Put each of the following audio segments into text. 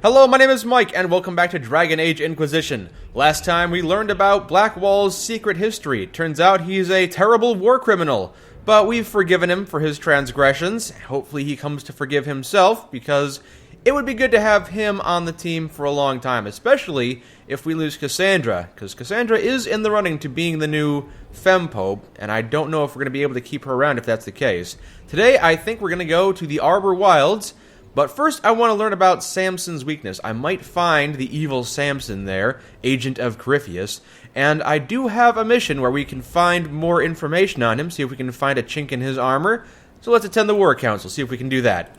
Hello, my name is Mike, and welcome back to Dragon Age Inquisition. Last time we learned about Blackwall's secret history. Turns out he's a terrible war criminal, but we've forgiven him for his transgressions. Hopefully he comes to forgive himself, because it would be good to have him on the team for a long time, especially if we lose Cassandra, because Cassandra is in the running to being the new Fempope, and I don't know if we're going to be able to keep her around if that's the case. Today, I think we're going to go to the Arbor Wilds, but first I want to learn about Samson's weakness. I might find the evil Samson there, agent of Corypheus, and I do have a mission where we can find more information on him, see if we can find a chink in his armor. So let's attend the War Council, see if we can do that.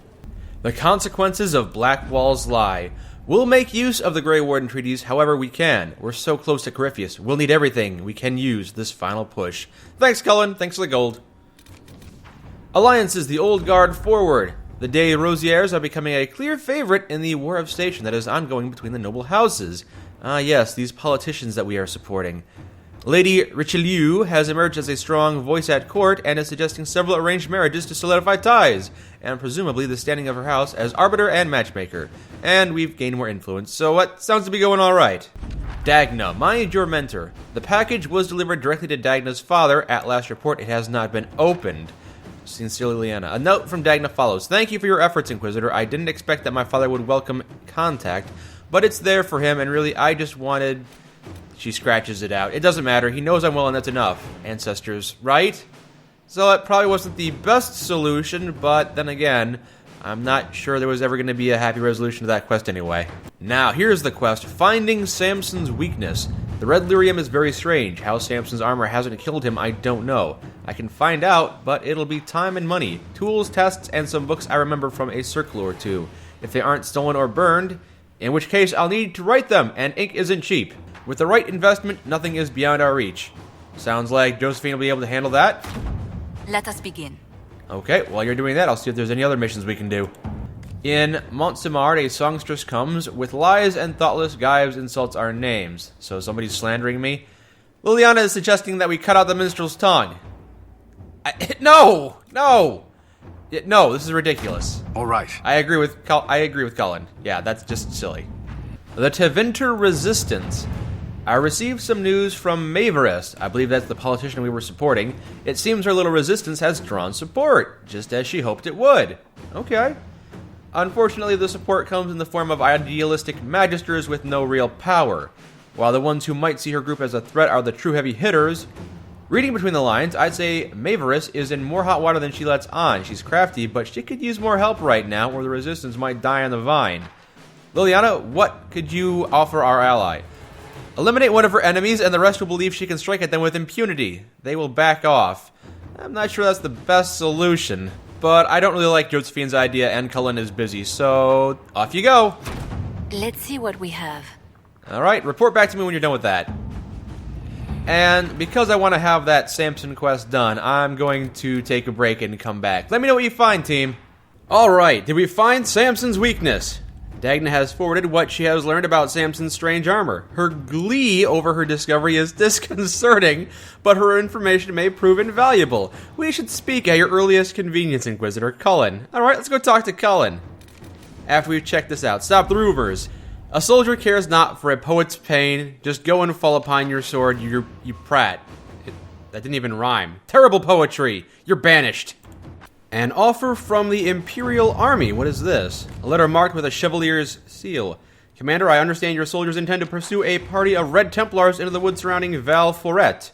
The consequences of Blackwall's lie. We'll make use of the Grey Warden treaties however we can. We're so close to Corypheus. We'll need everything we can use this final push. Thanks, Cullen. Thanks for the gold. Alliances, the old guard forward. The De Rosiers are becoming a clear favorite in the War of Station that is ongoing between the noble houses. Yes, these politicians that we are supporting. Lady Richelieu has emerged as a strong voice at court and is suggesting several arranged marriages to solidify ties, and presumably the standing of her house as arbiter and matchmaker. And we've gained more influence, so what sounds to be going alright. Dagna, mind your mentor. The package was delivered directly to Dagna's father. At last report, it has not been opened. Sincerely, Liana. A note from Dagna follows. Thank you for your efforts, Inquisitor. I didn't expect that my father would welcome contact, but it's there for him, and really, I just wanted... She scratches it out. It doesn't matter. He knows I'm well, and that's enough. Ancestors, right? So it probably wasn't the best solution, but then again, I'm not sure there was ever going to be a happy resolution to that quest anyway. Now, here's the quest. Finding Samson's weakness. The red lyrium is very strange. How Samson's armor hasn't killed him, I don't know. I can find out, but it'll be time and money. Tools, tests, and some books I remember from a circle or two. If they aren't stolen or burned, in which case I'll need to write them, and ink isn't cheap. With the right investment, nothing is beyond our reach. Sounds like Josephine will be able to handle that. Let us begin. Okay, while you're doing that, I'll see if there's any other missions we can do. In Montsemard, a songstress comes. With lies and thoughtless gibes insults our names. So somebody's slandering me. Liliana is suggesting that we cut out the minstrel's tongue. No! This is ridiculous. All right. I agree with Cullen. Yeah, that's just silly. The Tevinter Resistance. I received some news from Maverest. I believe that's the politician we were supporting. It seems her little resistance has drawn support, just as she hoped it would. Okay. Unfortunately, the support comes in the form of idealistic magisters with no real power. While the ones who might see her group as a threat are the true heavy hitters, reading between the lines, I'd say Maverest is in more hot water than she lets on. She's crafty, but she could use more help right now, or the resistance might die on the vine. Liliana, what could you offer our ally? Eliminate one of her enemies, and the rest will believe she can strike at them with impunity. They will back off. I'm not sure that's the best solution, but I don't really like Josephine's idea, and Cullen is busy, so off you go. Let's see what we have. Alright, report back to me when you're done with that. And because I want to have that Samson quest done, I'm going to take a break and come back. Let me know what you find, team. Alright, did we find Samson's weakness? Dagna has forwarded what she has learned about Samson's strange armor. Her glee over her discovery is disconcerting, but her information may prove invaluable. We should speak at your earliest convenience, Inquisitor. Cullen. Alright, let's go talk to Cullen. After we've checked this out, stop the rumors. A soldier cares not for a poet's pain. Just go and fall upon your sword, you prat. That didn't even rhyme. Terrible poetry. You're banished. An offer from the Imperial Army. What is this? A letter marked with a Chevalier's seal. Commander, I understand your soldiers intend to pursue a party of Red Templars into the woods surrounding Val Floret.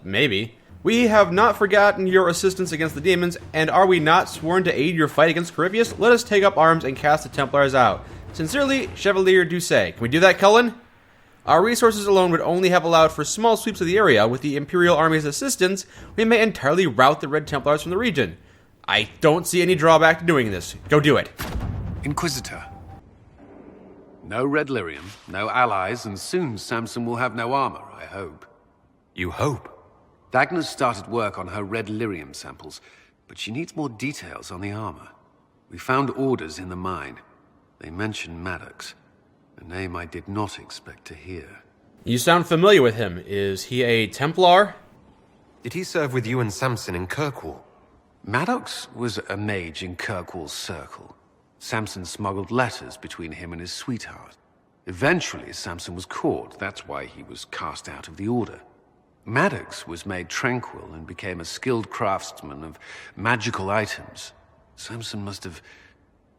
Maybe. We have not forgotten your assistance against the demons, and are we not sworn to aid your fight against Corypheus? Let us take up arms and cast the Templars out. Sincerely, Chevalier Doucet. Can we do that, Cullen? Our resources alone would only have allowed for small sweeps of the area. With the Imperial Army's assistance, we may entirely rout the Red Templars from the region. I don't see any drawback to doing this. Go do it. Inquisitor. No red lyrium, no allies, and soon Samson will have no armor, I hope. You hope? Dagna's started work on her red lyrium samples, but she needs more details on the armor. We found orders in the mine. They mention Maddox, a name I did not expect to hear. You sound familiar with him. Is he a Templar? Did he serve with you and Samson in Kirkwall? Maddox was a mage in Kirkwall's circle. Samson smuggled letters between him and his sweetheart. Eventually, Samson was caught. That's why he was cast out of the Order. Maddox was made tranquil and became a skilled craftsman of magical items. Samson must have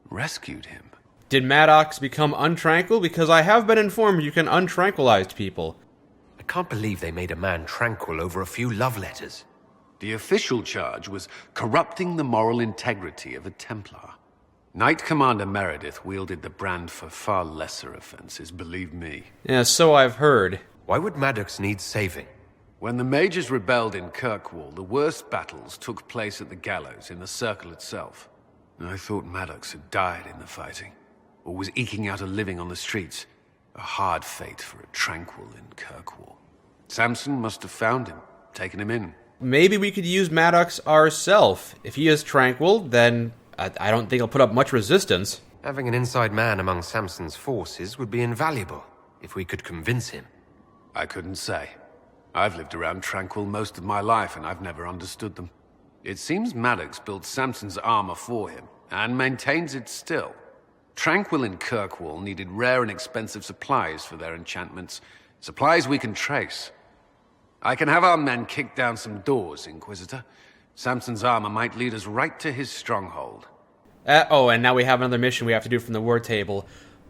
rescued him. Did Maddox become untranquil? Because I have been informed you can untranquilize people. I can't believe they made a man tranquil over a few love letters. The official charge was corrupting the moral integrity of a Templar. Knight Commander Meredith wielded the brand for far lesser offenses, believe me. Yeah, so I've heard. Why would Maddox need saving? When the mages rebelled in Kirkwall, the worst battles took place at the gallows in the circle itself. I thought Maddox had died in the fighting, or was eking out a living on the streets. A hard fate for a tranquil in Kirkwall. Samson must have found him, taken him in. Maybe we could use Maddox ourself. If he is tranquil, then I don't think he'll put up much resistance. Having an inside man among Samson's forces would be invaluable, if we could convince him. I couldn't say. I've lived around Tranquil most of my life, and I've never understood them. It seems Maddox built Samson's armor for him, and maintains it still. Tranquil and Kirkwall needed rare and expensive supplies for their enchantments. Supplies we can trace. I can have our men kick down some doors, Inquisitor. Samson's armor might lead us right to his stronghold. And now we have another mission we have to do from the war table.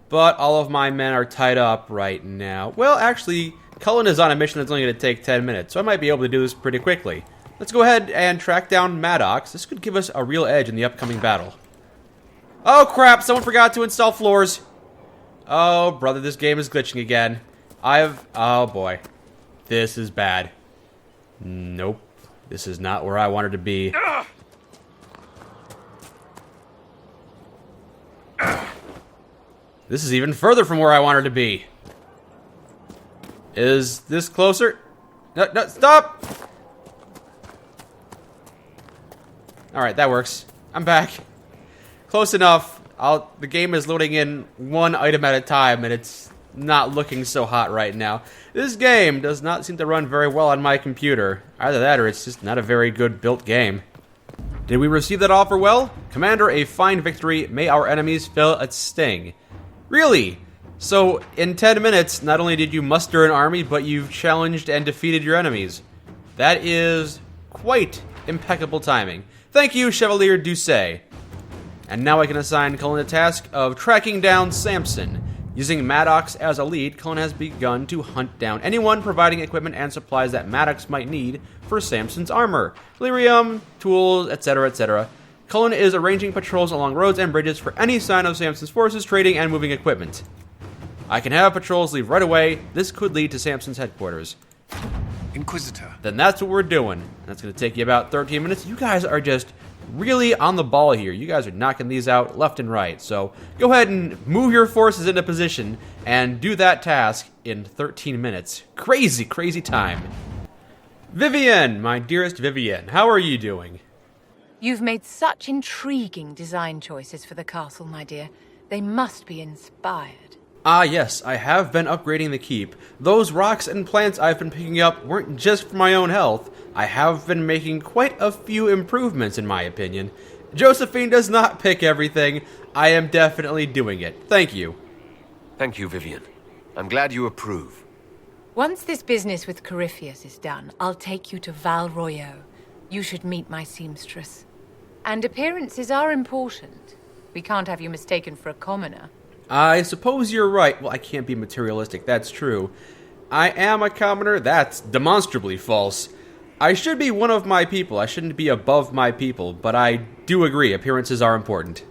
But all of my men are tied up right now. Well, actually, Cullen is on a mission that's only going to take 10 minutes, so I might be able to do this pretty quickly. Let's go ahead and track down Maddox. This could give us a real edge in the upcoming battle. Oh crap, someone forgot to install floors. Oh brother, this game is glitching again. Oh boy. This is bad. Nope. This is not where I wanted to be. This is even further from where I wanted to be. Is this closer? No, stop! Alright, that works. I'm back. Close enough. The game is loading in one item at a time, and it's not looking so hot right now. This game does not seem to run very well on my computer. Either that or it's just not a very good built game. Did we receive that offer well? Commander, a fine victory. May our enemies feel its sting. Really? So, in 10 minutes, not only did you muster an army, but you've challenged and defeated your enemies. That is quite impeccable timing. Thank you, Chevalier Doucet. And now I can assign Cullen the task of tracking down Samson. Using Maddox as a lead, Cullen has begun to hunt down anyone providing equipment and supplies that Maddox might need for Samson's armor. Lyrium, tools, etc., etc. Cullen is arranging patrols along roads and bridges for any sign of Samson's forces trading and moving equipment. I can have patrols leave right away. This could lead to Samson's headquarters. Inquisitor. Then that's what we're doing. That's going to take you about 13 minutes. You guys are just really on the ball here. You guys are knocking these out left and right. So go ahead and move your forces into position and do that task in 13 minutes. Crazy, crazy time. Vivienne, my dearest Vivienne, how are you doing? You've made such intriguing design choices for the castle, my dear. They must be inspired. Ah, yes, I have been upgrading the keep. Those rocks and plants I've been picking up weren't just for my own health. I have been making quite a few improvements, in my opinion. Josephine does not pick everything. I am definitely doing it. Thank you. Thank you, Vivienne. I'm glad you approve. Once this business with Corypheus is done, I'll take you to Val Royeaux. You should meet my seamstress. And appearances are important. We can't have you mistaken for a commoner. I suppose you're right. Well, I can't be materialistic, that's true. I am a commoner, that's demonstrably false. I should be one of my people, I shouldn't be above my people, but I do agree, appearances are important.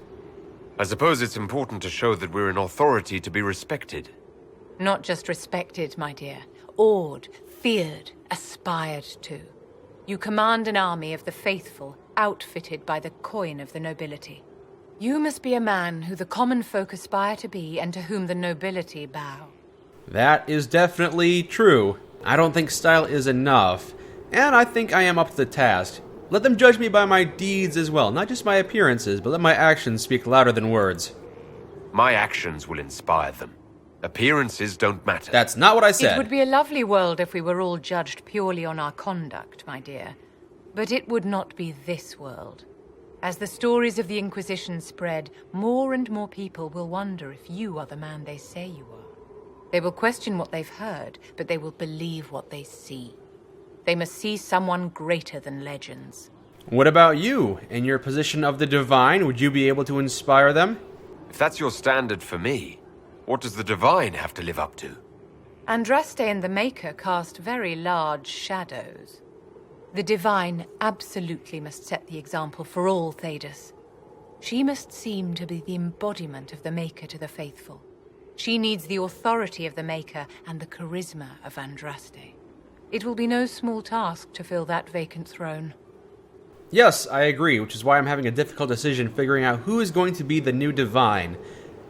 I suppose it's important to show that we're an authority to be respected. Not just respected, my dear. Awed, feared, aspired to. You command an army of the faithful, outfitted by the coin of the nobility. You must be a man who the common folk aspire to be and to whom the nobility bow. That is definitely true. I don't think style is enough, and I think I am up to the task. Let them judge me by my deeds as well, not just my appearances, but let my actions speak louder than words. My actions will inspire them. Appearances don't matter. That's not what I said. It would be a lovely world if we were all judged purely on our conduct, my dear. But it would not be this world. As the stories of the Inquisition spread, more and more people will wonder if you are the man they say you are. They will question what they've heard, but they will believe what they see. They must see someone greater than legends. What about you? In your position of the Divine, would you be able to inspire them? If that's your standard for me, what does the Divine have to live up to? Andraste and the Maker cast very large shadows. The Divine absolutely must set the example for all Thedas. She must seem to be the embodiment of the Maker to the faithful. She needs the authority of the Maker and the charisma of Andraste. It will be no small task to fill that vacant throne. Yes, I agree, which is why I'm having a difficult decision figuring out who is going to be the new Divine.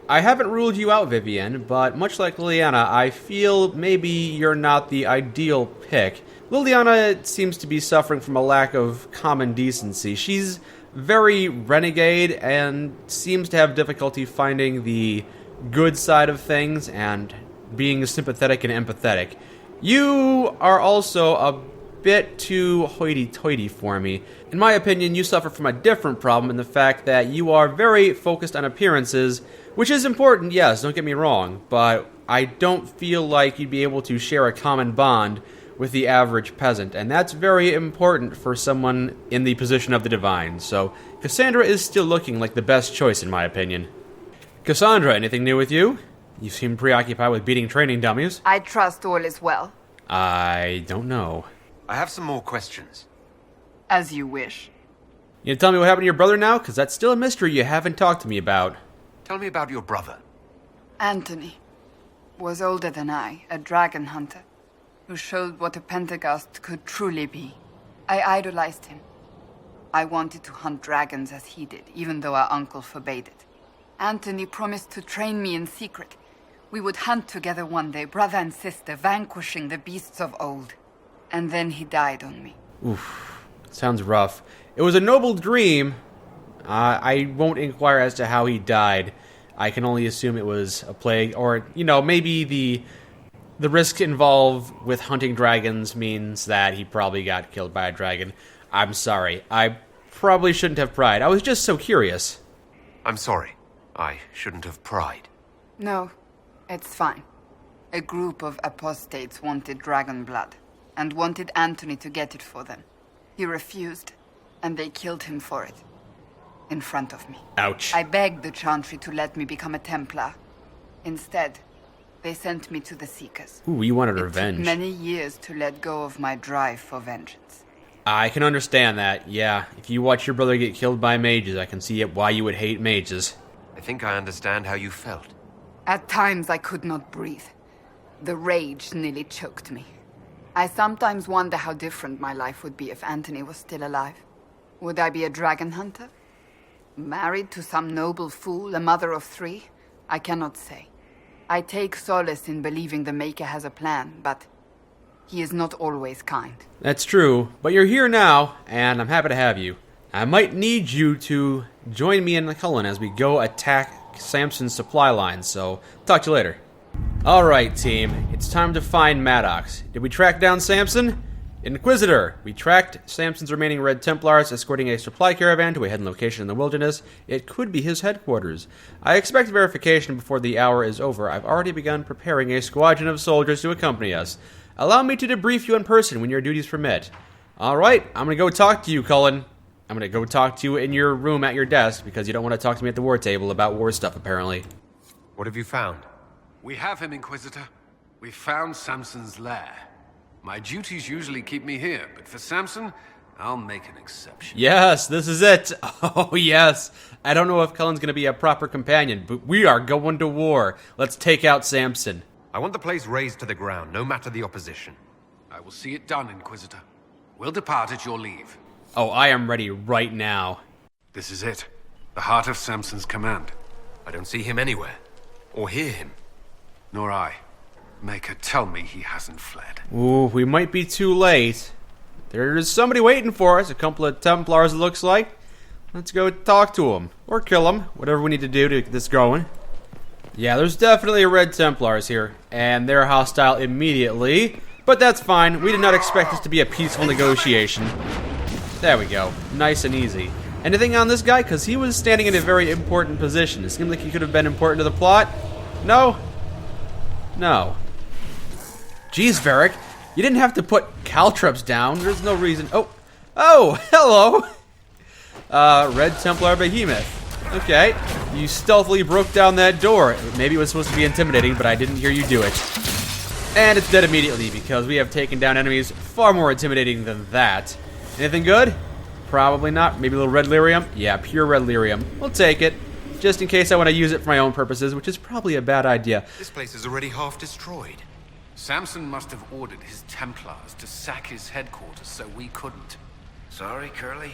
I haven't ruled you out, Vivienne, but much like Liliana, I feel maybe you're not the ideal pick. Liliana seems to be suffering from a lack of common decency. She's very renegade and seems to have difficulty finding the good side of things and being sympathetic and empathetic. You are also a bit too hoity-toity for me. In my opinion, you suffer from a different problem in the fact that you are very focused on appearances, which is important, yes, don't get me wrong, but I don't feel like you'd be able to share a common bond with the average peasant, and that's very important for someone in the position of the Divine. So, Cassandra is still looking like the best choice in my opinion. Cassandra, anything new with you? You seem preoccupied with beating training dummies. I trust all is well. I don't know. I have some more questions. As you wish. You tell me what happened to your brother now? Because that's still a mystery you haven't talked to me about. Tell me about your brother. Anthony was older than I, a dragon hunter, who showed what a Pentagast could truly be. I idolized him. I wanted to hunt dragons as he did, even though our uncle forbade it. Anthony promised to train me in secret. We would hunt together one day, brother and sister, vanquishing the beasts of old. And then he died on me. Oof, sounds rough. It was a noble dream. I won't inquire as to how he died. I can only assume it was a plague, or, maybe the risk involved with hunting dragons means that he probably got killed by a dragon. I'm sorry. I probably shouldn't have pried. I was just so curious. I'm sorry. I shouldn't have pried. No, it's fine. A group of apostates wanted dragon blood, and wanted Anthony to get it for them. He refused, and they killed him for it. In front of me. Ouch. I begged the Chantry to let me become a Templar. Instead, they sent me to the Seekers. Ooh, you wanted It revenge. took many years to let go of my drive for vengeance. I can understand that, yeah. If you watch your brother get killed by mages, I can see why you would hate mages. I think I understand how you felt. At times I could not breathe. The rage nearly choked me. I sometimes wonder how different my life would be if Anthony was still alive. Would I be a dragon hunter? Married to some noble fool, a mother of 3? I cannot say. I take solace in believing the Maker has a plan, but he is not always kind. That's true, but you're here now, and I'm happy to have you. I might need you to join me in the Cullen as we go attack Samson's supply lines, so talk to you later. Alright, team, it's time to find Maddox. Did we track down Samson? Inquisitor, we tracked Samson's remaining Red Templars, escorting a supply caravan to a hidden location in the wilderness. It could be his headquarters. I expect verification before the hour is over. I've already begun preparing a squadron of soldiers to accompany us. Allow me to debrief you in person when your duties permit. Alright, I'm gonna go talk to you, Cullen. I'm gonna go talk to you in your room at your desk, because you don't want to talk to me at the war table about war stuff, apparently. What have you found? We have him, Inquisitor. We found Samson's lair. My duties usually keep me here, but for Samson, I'll make an exception. Yes, this is it. Oh, yes. I don't know if Cullen's going to be a proper companion, but we are going to war. Let's take out Samson. I want the place razed to the ground, no matter the opposition. I will see it done, Inquisitor. We'll depart at your leave. Oh, I am ready right now. This is it. The heart of Samson's command. I don't see him anywhere. Or hear him. Nor I. Maker, tell me he hasn't fled. Ooh, we might be too late. There's somebody waiting for us, a couple of Templars it looks like. Let's go talk to him. Or kill him, whatever we need to do to get this going. Yeah, there's definitely Red Templars here, and they're hostile immediately. But that's fine, we did not expect this to be a peaceful negotiation. There we go, nice and easy. Anything on this guy? Because he was standing in a very important position. It seemed like he could have been important to the plot. No? No. Jeez, Varric. You didn't have to put caltrops down. There's no reason. Oh, hello. Red Templar Behemoth. Okay. You stealthily broke down that door. Maybe it was supposed to be intimidating, but I didn't hear you do it. And it's dead immediately because we have taken down enemies far more intimidating than that. Anything good? Probably not. Maybe a little red lyrium? Yeah, pure red lyrium. We'll take it. Just in case I want to use it for my own purposes, which is probably a bad idea. This place is already half destroyed. Samson must have ordered his Templars to sack his headquarters so we couldn't. Sorry, Curly.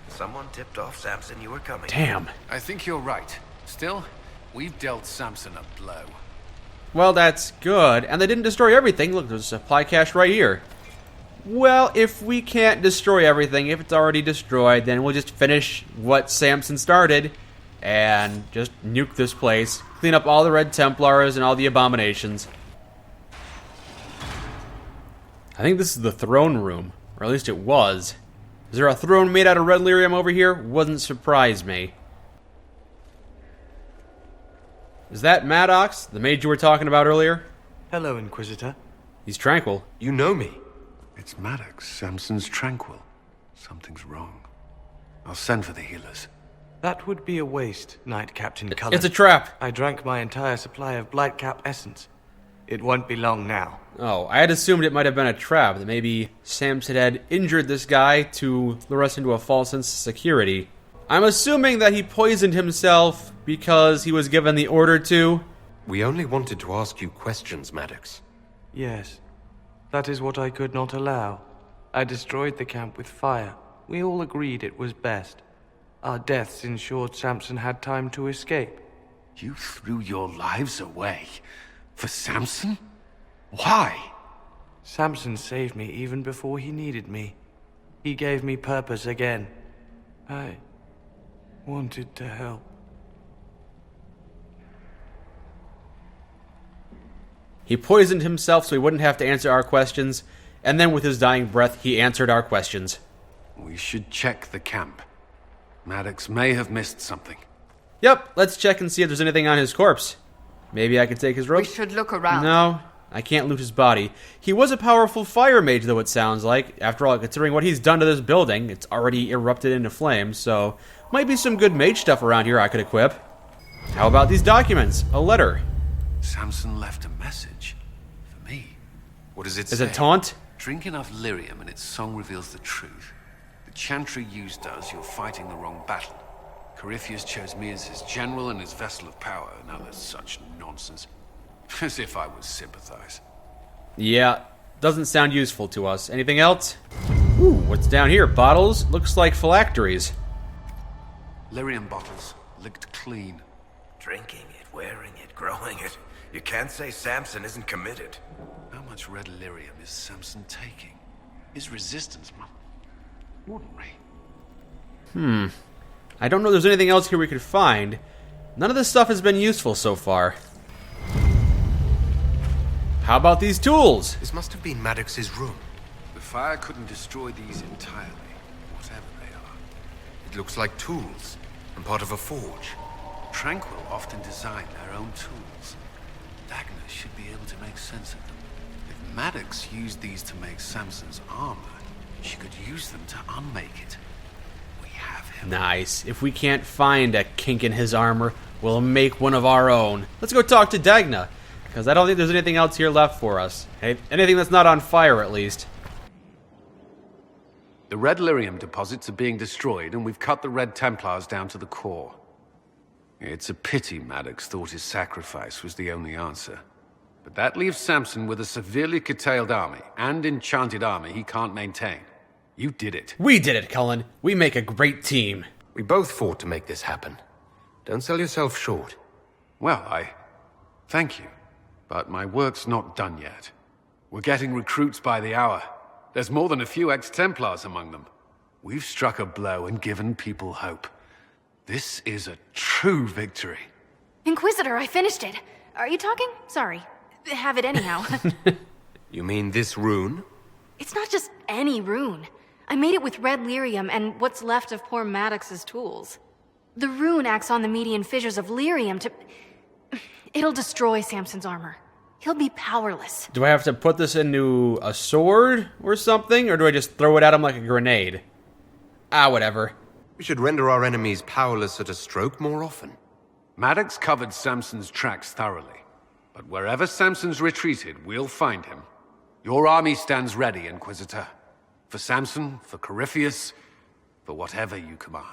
Someone tipped off Samson you were coming. Damn. I think you're right. Still, we've dealt Samson a blow. Well, that's good. And they didn't destroy everything. Look, there's a supply cache right here. Well, if we can't destroy everything, if it's already destroyed, then we'll just finish what Samson started and just nuke this place. Clean up all the Red Templars and all the abominations. I think this is the throne room, or at least it was. Is there a throne made out of red lyrium over here? Wouldn't surprise me. Is that Maddox, the mage you were talking about earlier? Hello, Inquisitor. He's tranquil. You know me. It's Maddox. Samson's tranquil. Something's wrong. I'll send for the healers. That would be a waste, Knight Captain Cullen. It's a trap. I drank my entire supply of Blightcap essence. It won't be long now. Oh, I had assumed it might have been a trap, that maybe Samson had injured this guy to lure us into a false sense of security. I'm assuming that he poisoned himself because he was given the order to. We only wanted to ask you questions, Maddox. Yes, that is what I could not allow. I destroyed the camp with fire. We all agreed it was best. Our deaths ensured Samson had time to escape. You threw your lives away for Samson? Why? Samson saved me even before he needed me. He gave me purpose again. I wanted to help. He poisoned himself so he wouldn't have to answer our questions, and then with his dying breath, he answered our questions. We should check the camp. Maddox may have missed something. Yep, let's check and see if there's anything on his corpse. Maybe I can take his rope? We should look around. No, I can't loot his body. He was a powerful fire mage, though, it sounds like. After all, considering what he's done to this building, it's already erupted into flames, so might be some good mage stuff around here I could equip. How about these documents? A letter. Samson left a message. For me. What does it Is say? it taunt? Drink enough lyrium and its song reveals the truth. The chantry used does, you're fighting the wrong battle. Corypheus chose me as his general and his vessel of power. Now there's such nonsense. As if I would sympathize. Yeah, doesn't sound useful to us. Anything else? Ooh, what's down here? Bottles? Looks like phylacteries. Lyrium bottles, licked clean. Drinking it, wearing it, growing it. You can't say Samson isn't committed. How much red lyrium is Samson taking? His resistance ordinary. I don't know if there's anything else here we could find. None of this stuff has been useful so far. How about these tools? This must have been Maddox's room. The fire couldn't destroy these entirely, whatever they are. It looks like tools, and part of a forge. Tranquil often design their own tools. Dagna should be able to make sense of them. If Maddox used these to make Samson's armor, she could use them to unmake it. We have him. Nice. If we can't find a kink in his armor, we'll make one of our own. Let's go talk to Dagna, because I don't think there's anything else here left for us. Anything that's not on fire, at least. The red lyrium deposits are being destroyed, and we've cut the Red Templars down to the core. It's a pity Maddox thought his sacrifice was the only answer. But that leaves Samson with a severely curtailed army, and enchanted armor he can't maintain. You did it. We did it, Cullen. We make a great team. We both fought to make this happen. Don't sell yourself short. Well, thank you. But my work's not done yet. We're getting recruits by the hour. There's more than a few ex-Templars among them. We've struck a blow and given people hope. This is a true victory. Inquisitor, I finished it. Are you talking? Sorry. Have it anyhow. You mean this rune? It's not just any rune. I made it with red lyrium and what's left of poor Maddox's tools. The rune acts on the median fissures of lyrium to... It'll destroy Samson's armor. He'll be powerless. Do I have to put this into a sword or something, or do I just throw it at him like a grenade? Whatever. We should render our enemies powerless at a stroke more often. Maddox covered Samson's tracks thoroughly, but wherever Samson's retreated, we'll find him. Your army stands ready, Inquisitor. For Samson, for Corypheus, for whatever you command.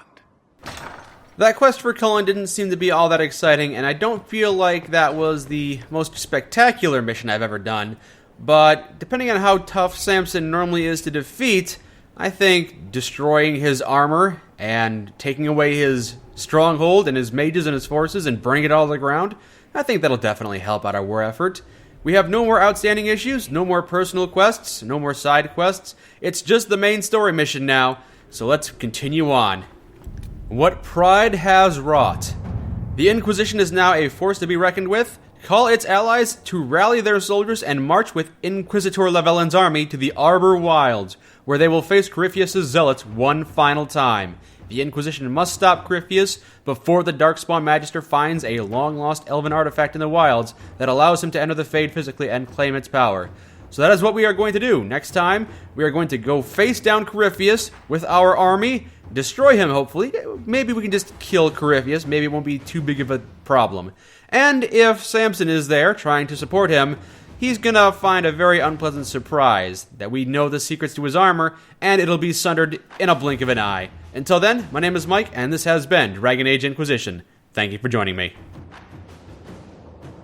That quest for Cullen didn't seem to be all that exciting, and I don't feel like that was the most spectacular mission I've ever done, but depending on how tough Samson normally is to defeat, I think destroying his armor and taking away his stronghold and his mages and his forces and burning it all to the ground, I think that'll definitely help out our war effort. We have no more outstanding issues, no more personal quests, no more side quests. It's just the main story mission now, so let's continue on. What pride has wrought. The Inquisition is now a force to be reckoned with. Call its allies to rally their soldiers and march with Inquisitor Llewellyn's army to the Arbor Wilds, where they will face Corypheus' zealots one final time. The Inquisition must stop Corypheus before the Darkspawn Magister finds a long-lost elven artifact in the wilds that allows him to enter the Fade physically and claim its power. So that is what we are going to do. Next time, we are going to go face down Corypheus with our army, destroy him, hopefully. Maybe we can just kill Corypheus. Maybe it won't be too big of a problem. And if Samson is there, trying to support him, he's gonna find a very unpleasant surprise, that we know the secrets to his armor, and it'll be sundered in a blink of an eye. Until then, my name is Mike, and this has been Dragon Age Inquisition. Thank you for joining me.